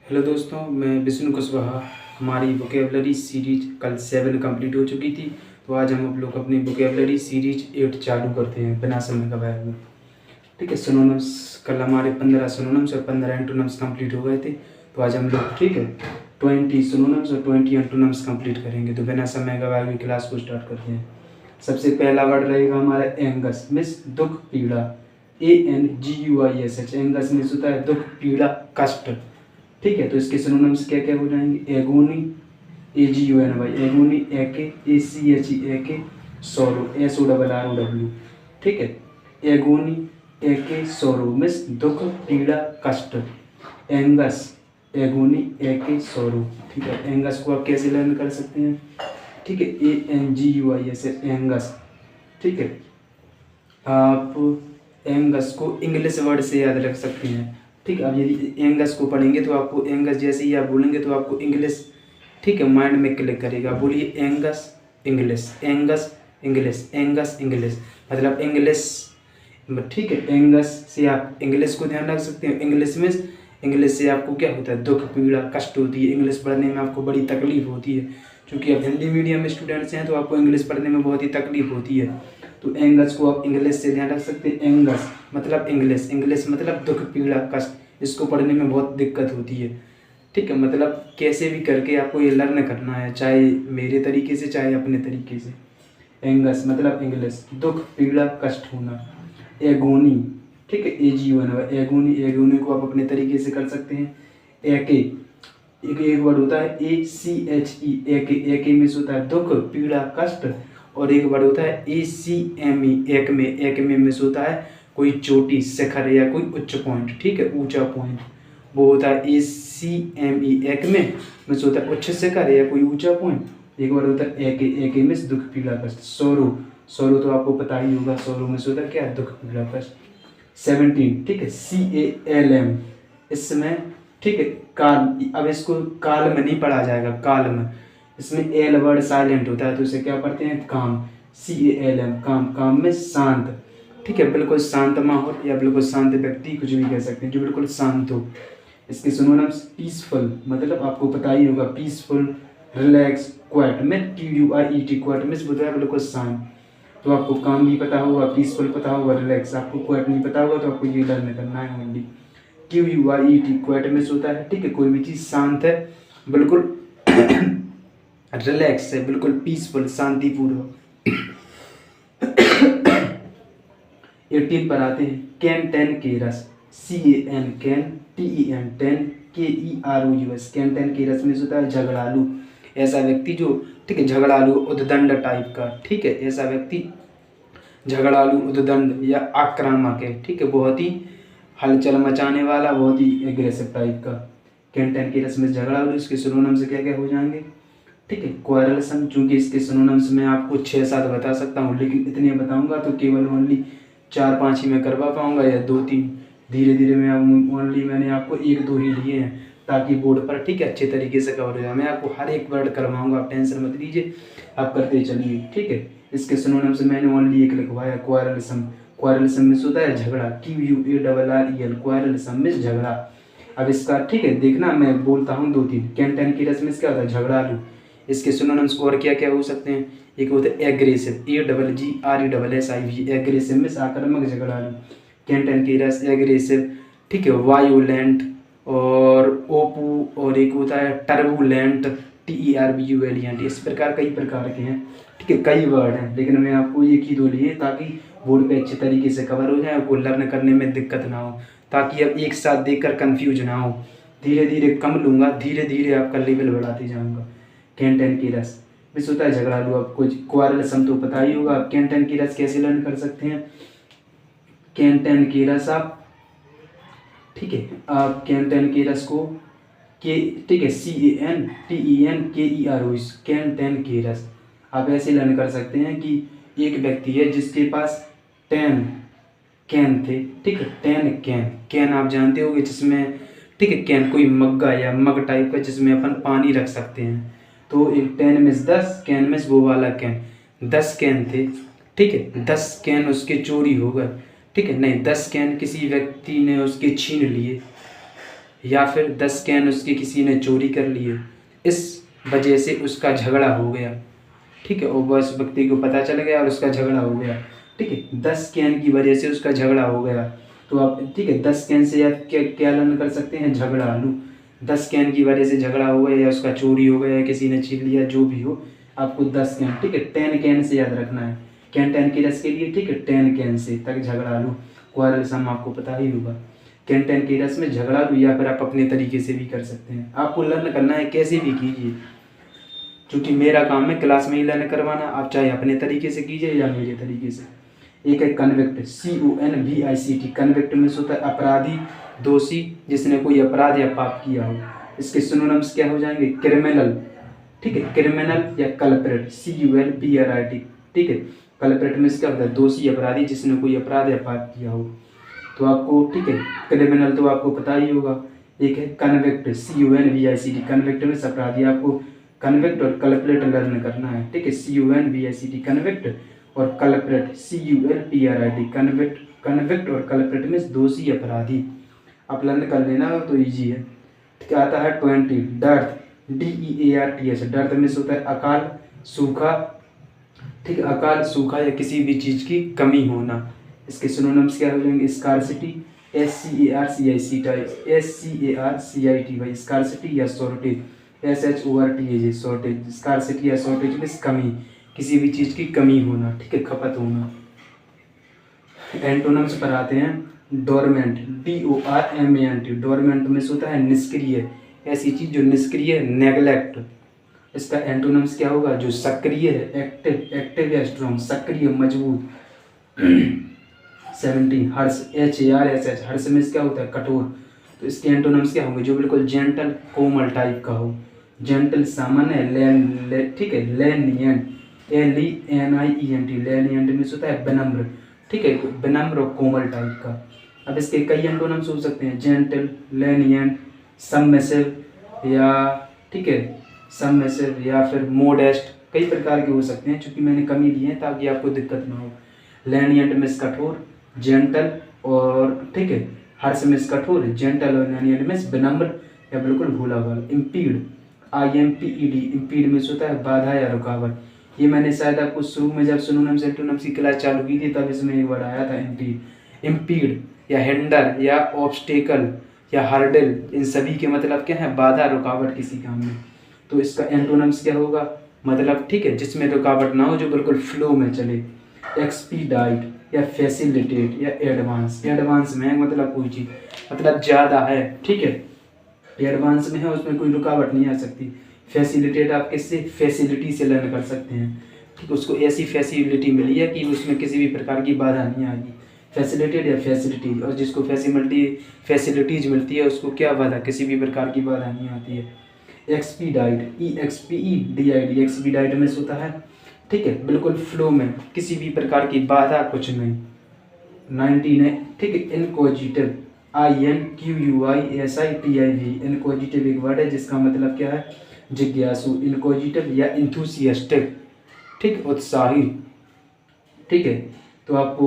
Hello दोस्तों, मैं विष्णु कुशवाहा। हमारी वोकेबलरी सीरीज कल 7 कंप्लीट हो चुकी थी, तो आज हम आप लोग अपनी वोकेबलरी सीरीज 8 चालू करते हैं बिना समय गवाए हुए। ठीक है, सिनोनिम्स कल हमारे 15 सिनोनिम्स और 15 एंटोनिम्स कंप्लीट हो गए थे, तो आज हम लोग ठीक है 20 सिनोनिम्स और 20 एंटोनिम्स कंप्लीट करेंगे। तो बिना समय गवाए हुए क्लास को स्टार्ट करते हैं। सबसे पहला वर्ड रहेगा हमारा एंगस, मीन्स दुख पीड़ा। ANGUISH, एंगस मीन्स होता है दुख पीड़ा कष्ट। ठीक है, तो इसके सिनोनिम्स क्या क्या हो जाएंगे? एगोनी, AGONY, एगोनी, एके, ACHE, एके, सोरो, SORROW। ठीक है, एगोनी, एके, सोरो मीन्स दुख पीड़ा कष्ट। एंगस, एगोनी, एके, सोरो। ठीक है, एंगस को आप कैसे लर्न कर सकते हैं? ठीक है, ANGUIS, एंगस। ठीक है, आप एंगस को इंग्लिश वर्ड से याद रख सकते हैं। ठीक है, अब यदि एंगस को पढ़ेंगे तो आपको एंगस जैसे ही आप बोलेंगे तो आपको इंग्लिश ठीक है माइंड में क्लिक करेगा। बोलिए Angus English, Angus English, Angus English, मतलब इंग्लिश। ठीक है, एंगस से आप इंग्लिश को ध्यान रख सकते हैं। इंग्लिश में इंग्लिश से आपको क्या होता है? दुख पीड़ा कष्ट होती है। इंग्लिश पढ़ने में आपको बड़ी तकलीफ होती है, क्योंकि आप हिंदी मीडियम स्टूडेंट्स हैं तो आपको इंग्लिश पढ़ने में बहुत ही तकलीफ होती है। तो एंगस को आप इंग्लिश से ध्यान रख सकते हैं। एंगस मतलब इंग्लिश, इंग्लिश मतलब दुख पीड़ा कष्ट। इसको पढ़ने में बहुत दिक्कत होती है। ठीक है, मतलब कैसे भी करके आपको ये लर्न करना है, चाहे मेरे तरीके से चाहे अपने तरीके से। एंगस मतलब इंग्लिश, दुख पीड़ा कष्ट होना। एगोनी, ठीक है, AGONY, एगोनी, एगोनी को आप अपने तरीके से कर सकते हैं। एके, एक वर्ड होता है ACHE, एके, एके में होता है दुख पीड़ा कष्ट। और एक वर्ड होता है ACME, एक में होता है कोई चोटी शिखर या कोई उच्च पॉइंट। ठीक है, ऊंचा पॉइंट वो होता है ACME, एक में होता है उच्च शिखर या कोई ऊंचा पॉइंट। एक वर्ड होता है एके में दुख पीड़ा कष्ट। सोरो, सोरो तो आपको पता ही होगा, सोरो में होता है क्या? दुख पीड़ा कष्ट। 17, ठीक है, CALM, इसमें ठीक है काल। अब इसको काल में नहीं पढ़ा जाएगा, काल में इसमें एल वर्ड साइलेंट होता है, तो इसे क्या पढ़ते हैं? काम, CALM, काम। काम में शांत, ठीक है, बिल्कुल शांत माहौल या बिल्कुल शांत व्यक्ति, कुछ भी कह सकते हैं जो बिल्कुल शांत हो। इसके सिनोनिम्स पीसफुल, मतलब आपको पता ही होगा पीसफुल, रिलैक्स, क्वाइट में QUIET, क्वाइट में बताया बिल्कुल शांत। तो आपको काम भी पता होगा, पीसफुल पता होगा, रिलैक्स। आपको क्वाइट नहीं पता होगा तो आपको ये लर्न करना है ओनली। QUIET, क्वाइट में होता है, ठीक है, कोई भी चीज़ शांत है, बिल्कुल रिलैक्स है, बिल्कुल पीसफुल, शांतिपूर्वक। 18 पर आते हैं। Cantankerous, CAN, can, TEN, ten, KEROUS, cantankerous में होता है झगड़ालू। ऐसा व्यक्ति जो ठीक है झगड़ालू उद्दंड टाइप का, ठीक है, ऐसा व्यक्ति झगड़ालू उद्दंड या आक्रामक है। ठीक है, बहुत ही हलचल मचाने वाला, बहुत ही एग्रेसिव टाइप का। कैन टेन केरस में झगड़ालू। इसके सिनोनिम्स से क्या क्या हो जाएंगे? ठीक है, क्वारलसम, चूंकि इसके सिनोनिम्स में आपको 6-7 बता सकता हूँ, लेकिन इतने बताऊंगा तो केवल ओनली 4-5 ही मैं करवा पाऊंगा या 2-3। धीरे धीरे मैं ओनली मैंने आपको 1-2 ही लिए हैं, ताकि बोर्ड पर ठीक है अच्छे तरीके से कवर हो जाए। मैं आपको हर एक वर्ड करवाऊंगा, आप टेंशन मत लीजिए, आप करते चलिए। ठीक है, इसके सिनोनिम्स में मैंने ओनली एक लिखवाया, क्वारलसम। क्वारलसम में होता है झगड़ा, QUARREL, क्वारलसम में झगड़ा। अब इसका ठीक है देखना, मैं बोलता हूँ 2-3। कैन टेन की रस में क्या होता है? झगड़ालू। इसके सिनोनिम्स और क्या क्या हो सकते हैं? एक होता है एग्रेसिव, AGGRESSIV, एग्रेसिव में आक्रामक झगड़ालू। कैन टेन की रस एग्रेसिव, ठीक है, वायोलेंट और ओपू, और एक होता है टर्बुलेंट, TERBULENT। इस प्रकार कई प्रकार के हैं। ठीक है, कई वर्ड हैं, लेकिन मैं आपको एक ही दो लिए ताकि बोर्ड पे अच्छे तरीके से कवर हो जाए, आपको लर्न करने में दिक्कत ना हो, ताकि अब एक साथ देखकर कंफ्यूज ना हो। धीरे धीरे कम लूँगा, धीरे धीरे आपका लेवल बढ़ाते जाऊँगा। कैन टेन की रस मिस होता है झगड़ालू। आपको क्वारलसम तो पता ही होगा। आप कैन टेन की रस कैसे लर्न कर सकते हैं? कैन टेन की रस आप ठीक है, आप कैन टेन की रस को के ठीक है CANTENKEROS, कैन टेन की रस आप ऐसे लर्न कर सकते हैं कि एक व्यक्ति है जिसके पास 10 कैन थे। ठीक है, 10 कैन। कैन आप जानते होंगे जिसमें ठीक है कैन कोई मग्गा या मग टाइप का जिसमें अपन पानी रख सकते हैं। तो एक 10 में 10 कैन में वो वाला कैन, 10 कैन थे। ठीक है, 10 कैन उसके चोरी हो गए। ठीक है, नहीं 10 कैन किसी व्यक्ति ने उसके छीन लिए। या फिर 10 कैन उसके किसी ने चोरी कर लिए, इस वजह से उसका झगड़ा हो गया, ठीक है, और बस व्यक्ति को पता चल गया और उसका झगड़ा हो गया, ठीक है, 10 कैन की वजह से उसका झगड़ा हो गया। तो आप ठीक है 10 कैन से आप क्या क्या लर्न कर सकते हैं, झगड़ा आलू। 10 कैन की वजह से झगड़ा हो गया या उसका चोरी हो गया या किसी ने छीन लिया, जो भी हो, आपको 10 कैन, ठीक है, 10 कैन से याद रखना है। कैन 10 की रस के लिए, ठीक है, 10 कैन से तक झगड़ा आलू, क्वारल सम आपको पता ही होगा। कैन 10 की रस में झगड़ा आलू, या फिर आप अपने तरीके से भी कर सकते हैं। आपको लर्न करना है, कैसे भी कीजिए, क्योंकि मेरा काम है क्लास में ही लर्न करवाना। आप चाहे अपने तरीके से कीजिए या मेरे तरीके से। एक है कन्विक्ट, CONVICT। कन्विक्ट में होता है अपराधी, दोषी, जिसने कोई अपराध या पाप किया हो। इसके सिनोनिम्स क्या हो जाएंगे, क्रिमिनल, ठीक है, क्रिमिनल या कल्प्रेट, CULPRIT, ठीक है। कल्प्रेट में क्या होता है, दोषी, अपराधी, जिसने कोई अपराध या पाप किया हो। तो आपको, ठीक है, क्रिमिनल तो आपको पता ही होगा। एक है कन्विक्ट, CONVICT। कन्विक्ट में अपराधी, आपको कन्विक्ट और कल्प्रेट लर्न करना है, ठीक है। CONVICT कन्विक्ट और कल्प्रेट CULPRIT। कन्विक्ट और कल्प्रेट में दोषी, अपराधी, आप लर्न कर लेना तो इजी है। क्या आता है 20, डर्थ, DEARTH। डर्थ में होता है अकाल, सूखा, ठीक है, अकाल, सूखा या किसी भी चीज की कमी होना। इसके सिनोनिम्स क्या हो जाएंगे, स्कार्सिटी, SCARCITY, भाई स्कार्सिटी या शॉर्टेज, SHORTAGE, शॉर्टेज। स्कार्सिटी या शॉर्टेज में कमी, किसी भी चीज की कमी होना, ठीक है, खपत होना। एंटोनिम्स पर आते हैं, डोरमेंट, DORMANT। डोरमेंट में होता है निष्क्रिय, ऐसी चीज जो निष्क्रिय है, नेग्लेक्ट। इसका एंटोनिम्स क्या होगा, जो सक्रिय है, एक्टिव, एक्टिव या स्ट्रॉन्ग, सक्रिय, मजबूत। 17 हर्ष, HARSH। हर्ष में क्या होता है, कठोर। तो इसके एंटोनिम्स क्या होंगे, जो बिल्कुल जेंटल, कोमल टाइप का हो। जेंटल सामान्य, ठीक है, लेनियंट, LENIENT। लेनियंट में होता है विनम्र, ठीक है, विनम्र और कोमल टाइप का। अब इसके कई एंटोनिम्स हो सकते हैं, जेंटल, लेनियंट, सबमिसिव, या ठीक है, सबमिसिव, या फिर मोडेस्ट, कई प्रकार के हो सकते हैं। चूंकि मैंने कमी दी है ताकि आपको दिक्कत ना हो। लेनियंट में कठोर, जेंटल और, ठीक है, हर्ष में कठोर, जेंटल और लेनियंट में विनम्र या बिल्कुल भोला भाला। Impede, IMPED। इम्पीड में होता है बाधा या रुकावट। ये मैंने शायद आपको शुरू में जब सिनोनिम्स एंटोनिम्स की क्लास चालू की थी तब इसमें एक वर्ड आया था, इम्पीड। इम्पीड या हिंडर या ऑब्स्टेकल या हर्डल, इन सभी के मतलब क्या है, बाधा, रुकावट किसी काम में। तो इसका एंटोनिम्स क्या होगा, मतलब, ठीक है, जिसमें रुकावट ना हो, जो बिल्कुल फ्लो में चले। एक्सपीडाइट या फैसिलिटेट या एडवांस। एडवांस में है मतलब कोई चीज़ मतलब ज़्यादा है, ठीक है, एडवांस में है, उसमें कोई रुकावट नहीं आ सकती। फैसिलिटेट आप किससे, फैसिलिटी से लर्न कर सकते हैं, ठीक है, उसको ऐसी फैसिलिटी मिली है कि उसमें किसी भी प्रकार की बाधा नहीं आएगी। फैसिलिटेट या फैसिलिटी, और जिसको फैसिलिटीज मिलती है उसको क्या बाधा, किसी भी प्रकार की बाधा नहीं आती है। Expedite, EXPEDIT। एक्सपीडाइट में होता है, ठीक है, बिल्कुल फ्लो में, किसी भी प्रकार की बाधा कुछ नहीं। 19 है, ठीक है, इनक्विजिटिव, INQUISITIV। इनक्विजिटिव एक वर्ड है जिसका मतलब क्या है, जिज्ञासु। इनक्विजिटिव या इंथुसियास्टिक, ठीक, उत्साही, ठीक है। तो आपको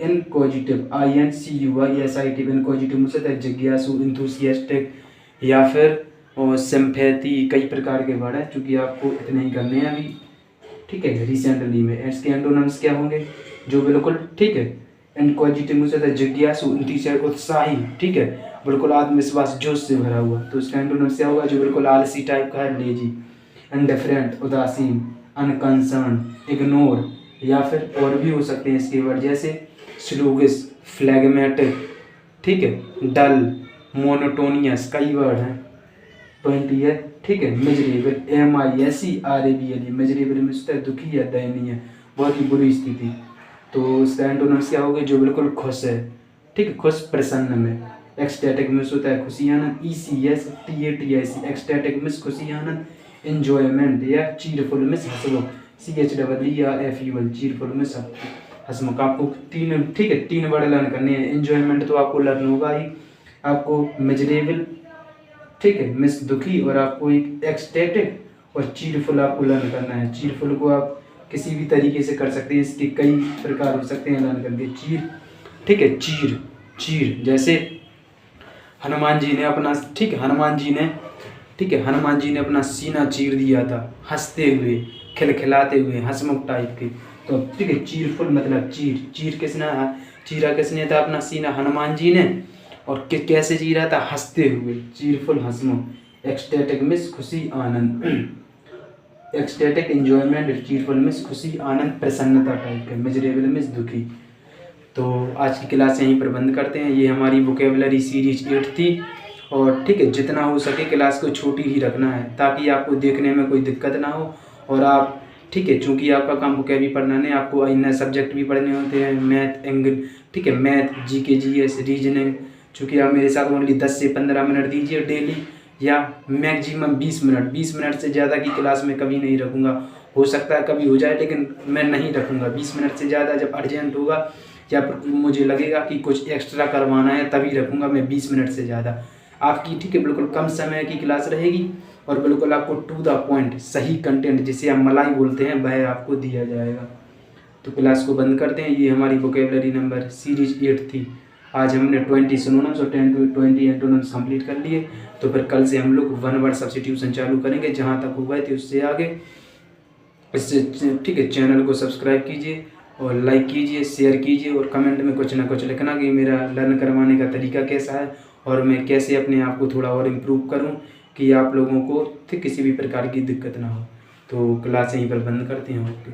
इनक्विजिटिव, INCUISITIV, इनक्विजिटिव में से जिज्ञासु, इंथुसियास्टिक या फिर सिम्पैथी, कई प्रकार के वर्ड है, चूँकि आपको इतने ही करने हैं अभी, ठीक है, रिसेंटली में। इसके एंटोनिम्स क्या होंगे, जो बिल्कुल, ठीक है, इनक्विजिटिव में से जिज्ञासु, उत्साही, ठीक है, बिल्कुल आत्मविश्वास, जोश से भरा हुआ। तो इसका एंटोनिम्स क्या होगा, जो बिल्कुल आलसी टाइप का है, लेजी। इंडिफरेंट, उदासीन। अनकंसर्न, इग्नोर, या फिर और भी हो सकते हैं इसके वर्ड, जैसे स्लूगिश, फ्लैगमेटिक, ठीक है, डल, मोनोटोनियस, कई वर्ड हैं। 20 है, ठीक है, मिजरेबल, MISERABLE। मिजरेबल में होता है दुखी या दयनीय, बहुत ही बुरी स्थिति। तो इसका एंटोनिम्स क्या होगा, जो बिल्कुल खुश है, ठीक है, खुश, प्रसन्न में। एक्सटैटिक में होता है खुशी आनंद, ECSTATIC। एक्सटैटिक में खुशी आनंद, इंजॉयमेंट या चीरफुल में हंसमुख, CHEERFUL, चीरफुल में हंसमुख। आपको तीन, ठीक है, 3 वर्ड लर्न करने हैं। इंजॉयमेंट तो आपको लर्न होगा ही, आपको मिजरेबल, ठीक है, मिस दुखी, और आपको एक एक्सटेटिक और चीरफुल आपको लर्न करना है। चीरफुल को आप किसी भी तरीके से कर सकते हैं, इसके कई प्रकार हो सकते हैं लर्न करके। चीर, ठीक है, चीर, जैसे हनुमान जी ने अपना, ठीक है, हनुमान जी ने अपना सीना चीर दिया था हंसते हुए, खिलखिलाते हुए, हंसमुख टाइप के। तो ठीक है, चीरफुल मतलब चीरा किसने था अपना सीना? हनुमान जी ने। और कैसे चीरा था? हंसते हुए, चीरफुल, हंसमुख। एक्सटेटिक मिस खुशी आनंद, एक्सटेटिक एंजॉयमेंट, चीरफुल मिस खुशी आनंद प्रसन्नता टाइप के, मिजरेबल मिस दुखी। तो आज की क्लास यहीं पर बंद करते हैं। ये हमारी वोकेबलरी सीरीज 8 थी। और ठीक है, जितना हो सके क्लास को छोटी ही रखना है ताकि आपको देखने में कोई दिक्कत ना हो। और आप, ठीक है, चूँकि आपका काम वोकेबलरी पढ़ना नहीं, आपको अन्य सब्जेक्ट भी पढ़ने होते हैं, मैथ, इंग्लिश, ठीक है, मैथ, जीके, जीएस, रीजनिंग। चूँकि आप मेरे साथ ओनली 10 से 15 मिनट दीजिए डेली, या मैक्सिमम 20 मिनट। 20 मिनट से ज़्यादा की क्लास में कभी नहीं रखूँगा। हो सकता है कभी हो जाए, लेकिन मैं नहीं रखूँगा 20 मिनट से ज़्यादा। जब अर्जेंट होगा या मुझे लगेगा कि कुछ एक्स्ट्रा करवाना है तभी रखूँगा मैं 20 मिनट से ज़्यादा आपकी, ठीक है, बिल्कुल कम समय की क्लास रहेगी। और बिल्कुल आपको टू द पॉइंट सही कंटेंट, जिसे हम मलाई बोलते हैं, वह आपको दिया जाएगा। तो क्लास को बंद करते हैं। ये हमारी वोकेबलरी नंबर सीरीज 8 थी। आज हमने 20 सिनोनिम्स और 10 to 20 एंटोनिम्स कंप्लीट कर लिए। तो फिर कल से हम लोग वन वर्ड सब्स्टिट्यूशन चालू करेंगे, जहाँ तक हो गए थे उससे आगे। इससे, ठीक है, चैनल को सब्सक्राइब कीजिए और लाइक कीजिए, शेयर कीजिए, और कमेंट में कुछ ना कुछ लिखना कि मेरा लर्न करवाने का तरीका कैसा है और मैं कैसे अपने आप को थोड़ा और इम्प्रूव करूं कि आप लोगों को, ठीक, किसी भी प्रकार की दिक्कत ना हो। तो क्लास यहीं पर बंद करते हैं। ओके।